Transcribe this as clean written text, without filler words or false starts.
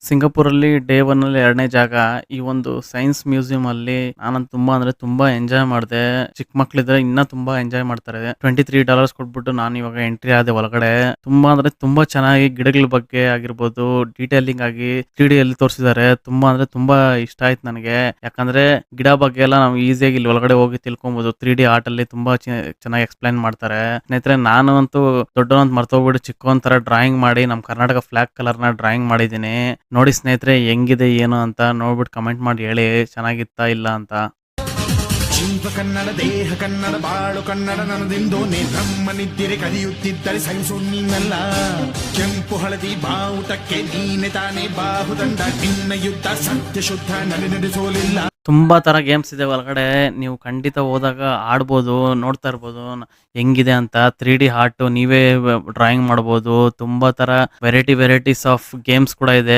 ಸಿಂಗಾಪುರಲ್ಲಿ day one ಅಲ್ಲಿ ಎರಡನೇ ಜಾಗ. ಈ ಒಂದು ಸೈನ್ಸ್ ಮ್ಯೂಸಿಯಂ ಅಲ್ಲಿ ನಾನಂತೂ ತುಂಬಾ ಅಂದ್ರೆ ತುಂಬಾ ಎಂಜಾಯ್ ಮಾಡಿದೆ. ಚಿಕ್ಕ ಮಕ್ಳಿದ್ರೆ ಇನ್ನ ತುಂಬಾ ಎಂಜಾಯ್ ಮಾಡ್ತಾರೆ. $23 ಕೊಟ್ಬಿಟ್ಟು ನಾನು ಇವಾಗ ಎಂಟ್ರಿ ಆದೆ ಒಳಗಡೆ. ತುಂಬಾ ಅಂದ್ರೆ ತುಂಬಾ ಚೆನ್ನಾಗಿ ಗಿಡಗಳ ಬಗ್ಗೆ ಆಗಿರ್ಬೋದು, ಡೀಟೇಲಿಂಗ್ ಆಗಿ 3D ಅಲ್ಲಿ ತೋರಿಸಿದ್ದಾರೆ. ತುಂಬಾ ಅಂದ್ರೆ ತುಂಬಾ ಇಷ್ಟ ಆಯ್ತು ನನಗೆ. ಯಾಕಂದ್ರೆ ಗಿಡ ಬಗ್ಗೆ ಎಲ್ಲ ನಾವು ಈಸಿಯಾಗಿ ಇಲ್ಲಿ ಒಳಗಡೆ ಹೋಗಿ ತಿಳ್ಕೊಬಹುದು. 3D ಆರ್ಟ್ ಅಲ್ಲಿ ತುಂಬಾ ಚೆನ್ನಾಗಿ ಎಕ್ಸ್ಪ್ಲೈನ್ ಮಾಡ್ತಾರೆ. ಸ್ನೇಹಿತರೆ, ನಾನು ಅಂತೂ ದೊಡ್ಡವನಂತ ಮರ್ತೋಗ್ಬಿಟ್ಟು ಚಿಕ್ಕವನ್ ತರ ಡ್ರಾಯಿಂಗ್ ಮಾಡಿ ನಮ್ಮ ಕರ್ನಾಟಕ ಫ್ಲಾಗ್ ಕಲರ್ ನ ಡ್ರಾಯಿಂಗ್ ಮಾಡಿದ್ದೀನಿ. ನೋಡಿ ಸ್ನೇಹಿತರೆ, ಹೆಂಗಿದೆ ಏನು ಅಂತ ನೋಡ್ಬಿಟ್ಟು ಕಮೆಂಟ್ ಮಾಡಿ ಹೇಳಿ, ಚೆನ್ನಾಗಿತ್ತಾ ಇಲ್ಲ ಅಂತ. ಜೀವ ಕನ್ನಡ, ದೇಹ ಕನ್ನಡ, ಬಾಳು ಕನ್ನಡ ನನ್ನದೆಂದೋನೆ ಬ್ರಹ್ಮನಿದ್ದಿರೆ ಕಲಿಯುತ್ತಿದ್ದರೆ ಸೈನ್ಸು ನೀನಲ್ಲ. ಕೆಂಪು ಹಳದಿ ಬಾವುಟಕ್ಕೆ ನೀನೆ ತಾನೇ ಬಾಹುದಂಡ, ನಿನ್ನ ಯುದ್ಧ ಸತ್ಯ ಶುದ್ಧ ನಡೆಸೋಲಿಲ್ಲ. ತುಂಬಾ ತರ ಗೇಮ್ಸ್ ಇದೆ ಒಳಗಡೆ. ನೀವು ಖಂಡಿತ ಹೋದಾಗ ಆಡ್ಬೋದು, ನೋಡ್ತಾ ಇರ್ಬೋದು ಹೆಂಗಿದೆ ಅಂತ. 3D ಆರ್ಟ್ ನೀವೇ ಡ್ರಾಯಿಂಗ್ ಮಾಡ್ಬೋದು. ತುಂಬಾ ತರ ವೆರೈಟೀಸ್ ಆಫ್ ಗೇಮ್ಸ್ ಕೂಡ ಇದೆ.